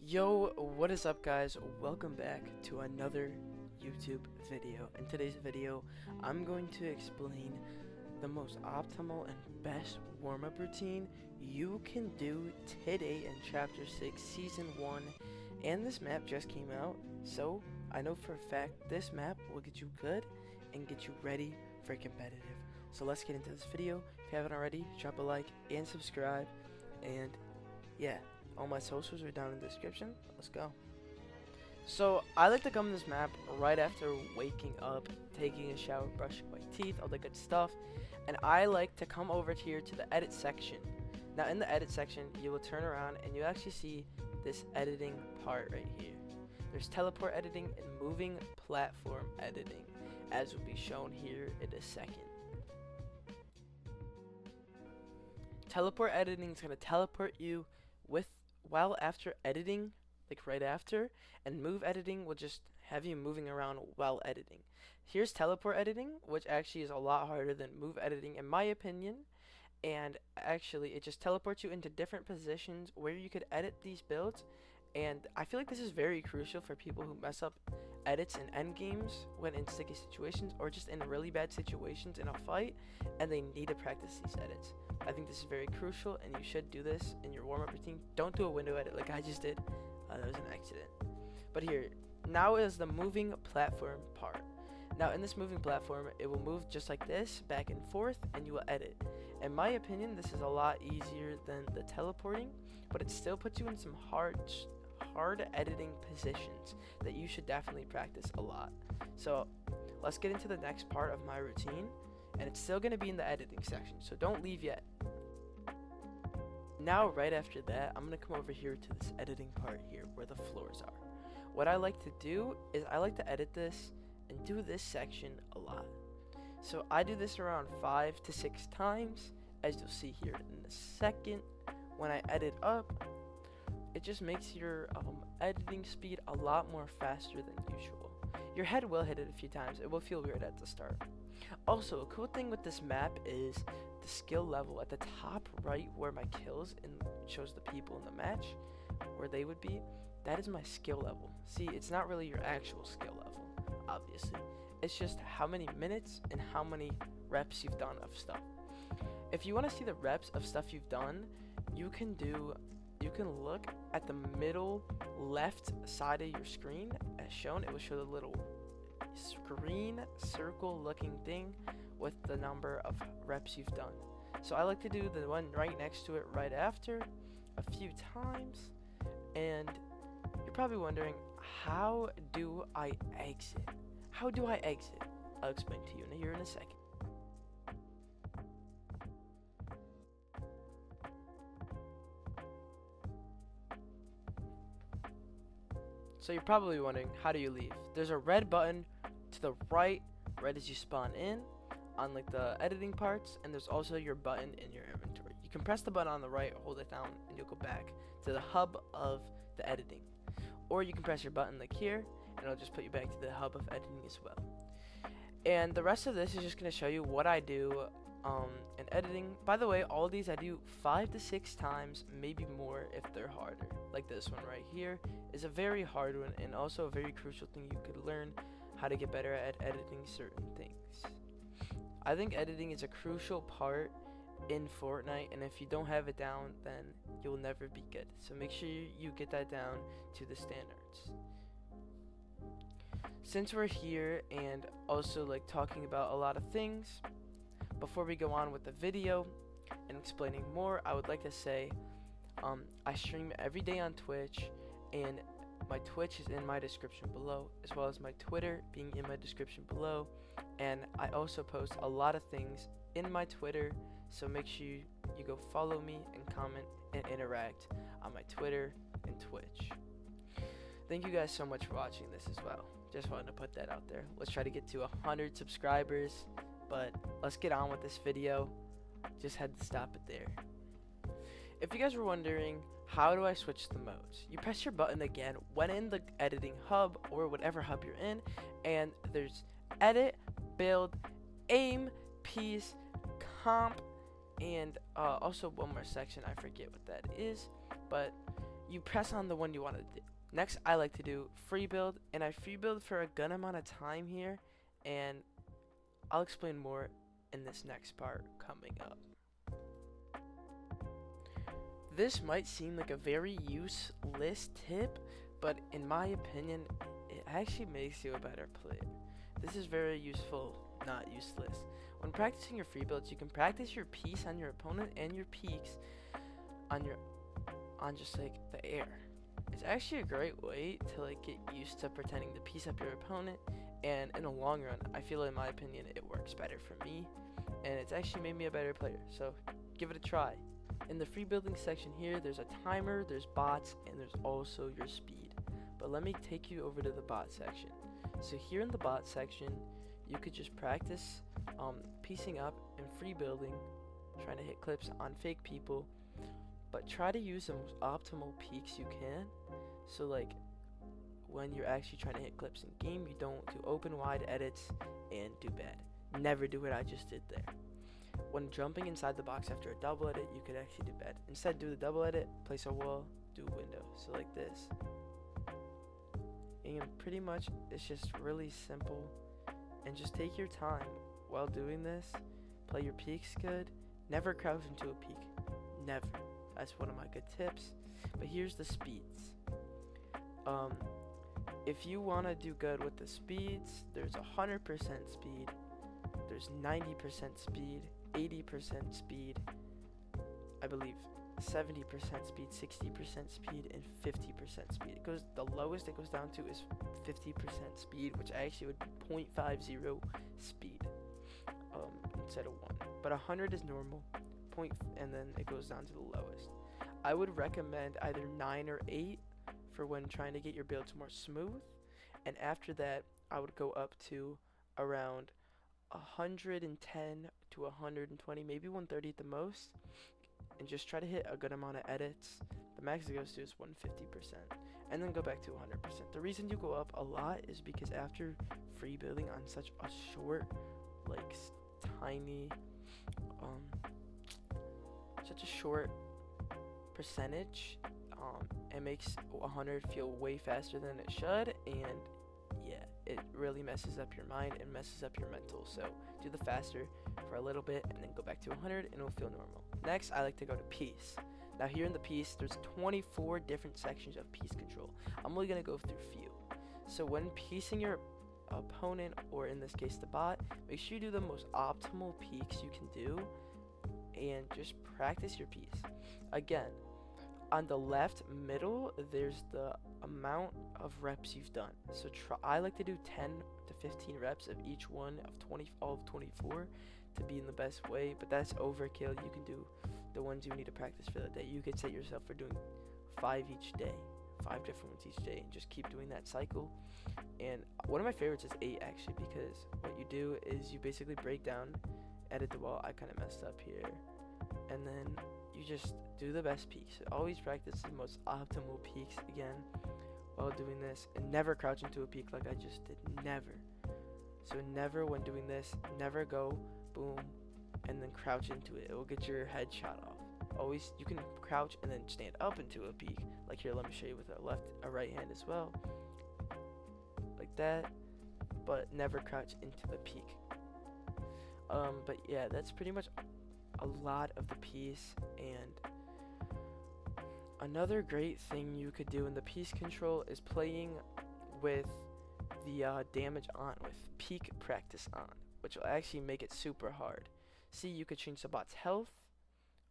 Yo, what is up guys? Welcome back to another YouTube video. In today's video, I'm going to explain the most optimal and best warm-up routine you can do today in Chapter 6, Season 1. And this map just came out, so I know for a fact this map will get you good and get you ready for competitive. So let's get into this video. If you haven't already, drop a like and subscribe. And yeah, all my socials are down in the description. Let's go. So I like to come to this map right after waking up, taking a shower, brushing my teeth, all the good stuff. And I like to come over here to the edit section. Now in the edit section, you will turn around and you actually see this editing part right here. There's teleport editing and moving platform editing, as will be shown here in a second. Teleport editing is going to teleport you while after editing, like right after, and move editing will just have you moving around while editing. Here's teleport editing, which actually is a lot harder than move editing in my opinion, and actually it just teleports you into different positions where you could edit these builds. And I feel like this is very crucial for people who mess up edits in end games when in sticky situations or just in really bad situations in a fight and they need to practice these edits. I think this is very crucial and you should do this in your warm-up routine. Don't do a window edit like I just did. That was an accident. But here, now is the moving platform part. Now in this moving platform, it will move just like this, back and forth, and you will edit. In my opinion, this is a lot easier than the teleporting, but it still puts you in some hard editing positions that you should definitely practice a lot. So let's get into the next part of my routine, and it's still going to be in the editing section, so don't leave yet. Now right after that, I'm going to come over here to this editing part here where the floors are. What I like to do is I like to edit this and do this section a lot. So I do this around 5 to 6 times, as you'll see here in a second. When I edit up, it just makes your editing speed a lot more faster than usual. Your head will hit it a few times. It will feel weird at the start. Also, a cool thing with this map is the skill level at the top right where my kills and shows the people in the match where they would be. That is my skill level. See, it's not really your actual skill level, obviously. It's just how many minutes and how many reps you've done of stuff. If you want to see the reps of stuff you've done, you can look at the middle left side of your screen as shown. It will show the little screen circle looking thing with the number of reps you've done. So I like to do the one right next to it right after a few times. And you're probably wondering, how do I exit? How do I exit? I'll explain to you here in a second. So you're probably wondering, how do you leave? There's a red button to the right as you spawn in on like the editing parts, and there's also your button in your inventory. You can press the button on the right, hold it down, and you'll go back to the hub of the editing. Or you can press your button like here, and it'll just put you back to the hub of editing as well. And the rest of this is just going to show you what I do in editing. By the way, all these I do 5 to 6 times, maybe more if they're harder. Like this one right here is a very hard one and also a very crucial thing you could learn how to get better at editing certain things. I think editing is a crucial part in Fortnite, and if you don't have it down, then you'll never be good. So make sure you get that down to the standards. Since we're here and also like talking about a lot of things, before we go on with the video and explaining more, I would like to say I stream every day on Twitch, and my Twitch is in my description below, as well as my Twitter being in my description below. And I also post a lot of things in my Twitter, so make sure you go follow me and comment and interact on my Twitter and Twitch. Thank you guys so much for watching this as well. Just wanted to put that out there. Let's try to get to 100 subscribers, but let's get on with this video. Just had to stop it there. If you guys were wondering, how do I switch the modes? You press your button again when in the editing hub or whatever hub you're in, and there's edit, build, aim, piece, comp, and also one more section. I forget what that is, but you press on the one you want to do. Next, I like to do free build, and I free build for a good amount of time here, and I'll explain more in this next part coming up. This might seem like a very useless tip, but in my opinion, it actually makes you a better player. This is very useful, not useless. When practicing your free builds, you can practice your piece on your opponent and your peaks on just like the air. It's actually a great way to like get used to pretending to piece up your opponent, and in the long run, I feel in my opinion it works better for me, and it's actually made me a better player. So give it a try. In the free building section here, there's a timer, there's bots, and there's also your speed. But let me take you over to the bot section. So here in the bot section, you could just practice piecing up and free building, trying to hit clips on fake people, but try to use the most optimal peaks you can. So like when you're actually trying to hit clips in game, you don't do open wide edits and do bad. Never do what I just did there. When jumping inside the box after a double edit, you could actually do bad. Instead, do the double edit, place a wall, do a window. So like this. And pretty much it's just really simple, and just take your time while doing this. Play your peaks good. Never crouch into a peak. Never. That's one of my good tips. But here's the speeds. If you want to do good with the speeds, there's 100% speed, there's 90% speed, 80% speed, I believe 70% speed, 60% speed, and 50% speed. It goes, the lowest it goes down to is 50% speed, which actually would be 0.50 speed instead of 1. But 100 is normal, and then it goes down to the lowest. I would recommend either 9 or 8 for when trying to get your builds more smooth, and after that I would go up to around 110 to 120, maybe 130 at the most, and just try to hit a good amount of edits. The max it goes to is 150%, and then go back to 100%. The reason you go up a lot is because after free building on such a short, like tiny, such a short percentage, it makes 100 feel way faster than it should, and yeah, it really messes up your mind and messes up your mental. So do the faster for a little bit and then go back to 100 and it'll feel normal. Next, I like to go to piece. Now here in the piece, there's 24 different sections of piece control. I'm only going to go through a few. So when piecing your opponent, or in this case the bot, make sure you do the most optimal peaks you can do and just practice your piece. Again, on the left middle, there's the amount of reps you've done. So I like to do 10 to 15 reps of each one of all of 24 to be in the best way, but that's overkill. You can do the ones you need to practice for that day. You could set yourself for doing 5 each day, 5 different ones each day, and just keep doing that cycle. And one of my favorites is 8 actually, because what you do is you basically break down, edit the wall. I kind of messed up here, and then you just do the best peaks. Always practice the most optimal peaks again while doing this, and never crouch into a peak like I just did. Never. So never, when doing this, never go boom and then crouch into it. It will get your head shot off. Always, you can crouch and then stand up into a peak. Like here, let me show you with a right hand as well, like that. But never crouch into the peak. But yeah, that's pretty much a lot of the piece. And another great thing you could do in the piece control is playing with the damage on, with peak practice on, which will actually make it super hard. See, you could change the bot's health.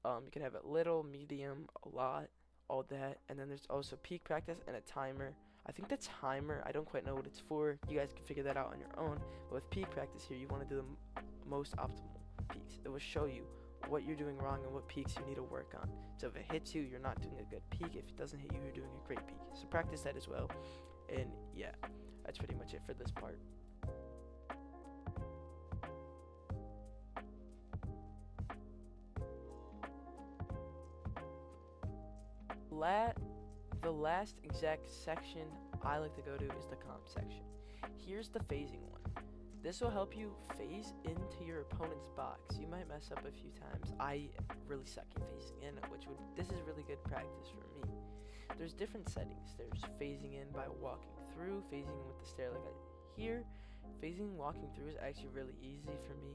You can have it little, medium, a lot, all that. And then there's also peak practice and a timer. I think the timer, I don't quite know what it's for. You guys can figure that out on your own. But with peak practice here, you want to do the most optimal peaks. It will show you what you're doing wrong and what peaks you need to work on. So if it hits you, you're not doing a good peak. If it doesn't hit you, you're doing a great peak. So practice that as well. And yeah, that's pretty much it for this part. The last exact section I like to go to is the comp section. Here's the phasing one. This will help you phase into your opponent's box. You might mess up a few times. I really suck at phasing in, this is really good practice for me. There's different settings. There's phasing in by walking through, phasing in with the stair like here. Phasing walking through is actually really easy for me.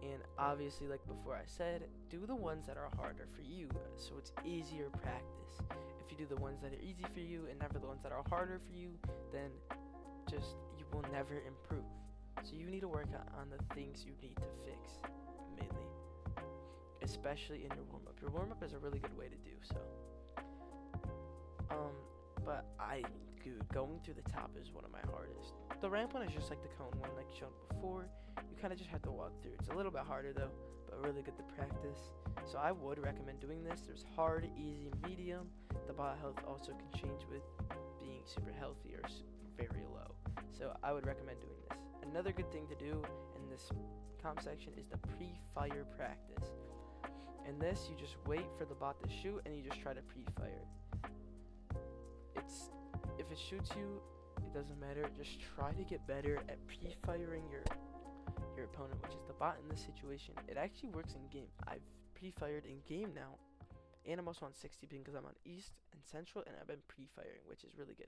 And obviously, like before I said, do the ones that are harder for you so it's easier practice. If you do the ones that are easy for you and never the ones that are harder for you, then just you will never improve. So you need to work on the things you need to fix mainly, especially in your warm-up. Your warm-up is a really good way to do so. But going through the top is one of my hardest. The ramp one is just like the cone one, like shown before. You kind of just have to walk through. It's a little bit harder though, but really good to practice. So I would recommend doing this. There's hard, easy, medium. The bot health also can change with being super healthy or very low. So I would recommend doing this. Another good thing to do in this comp section is the pre-fire practice. In this, you just wait for the bot to shoot and you just try to pre-fire. If it shoots you, it doesn't matter. Just try to get better at pre-firing your opponent, which is the bot in this situation. It actually works in game. I've pre-fired in game now, and I'm also on 60 ping because I'm on East and Central, and I've been pre-firing, which is really good.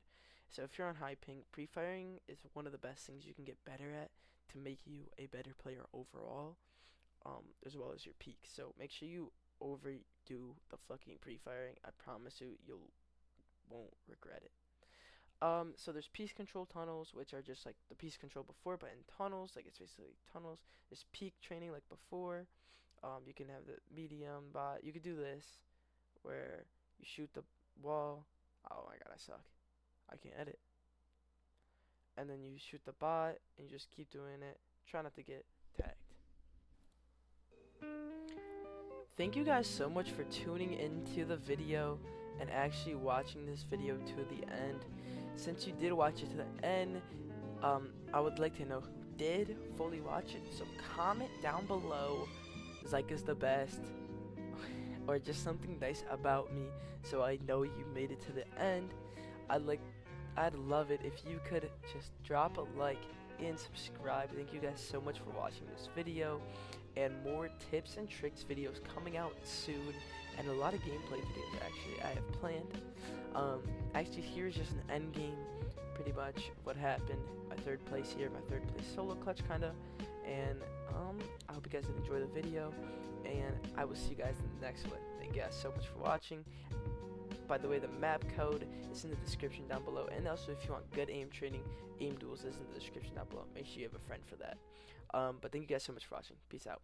So if you're on high ping, pre-firing is one of the best things you can get better at to make you a better player overall, as well as your peak. So make sure you overdo the fucking pre-firing. I promise you, won't regret it. So there's piece control tunnels, which are just like the piece control before, but in tunnels, like it's basically tunnels. There's peak training like before. You can have the medium bot. You could do this, where you shoot the wall. Oh my god, I suck. I can't edit. And then you shoot the bot, and you just keep doing it. Try not to get tagged. Thank you guys so much for tuning into the video and actually watching this video to the end. Since you did watch it to the end, I would like to know who did fully watch it. So comment down below, Zyke is the best, or just something nice about me, so I know you made it to the end. I'd love it if you could just drop a like and subscribe. Thank you guys so much for watching this video, and more tips and tricks videos coming out soon, and a lot of gameplay videos actually I have planned. Actually, here's just an end game, pretty much what happened. My third place here, my third place solo clutch kinda, and I hope you guys did enjoy the video, and I will see you guys in the next one. Thank you guys so much for watching. By the way, the map code is in the description down below, and also if you want good aim training, aim duels is in the description down below. Make sure you have a friend for that. But thank you guys so much for watching. Peace out.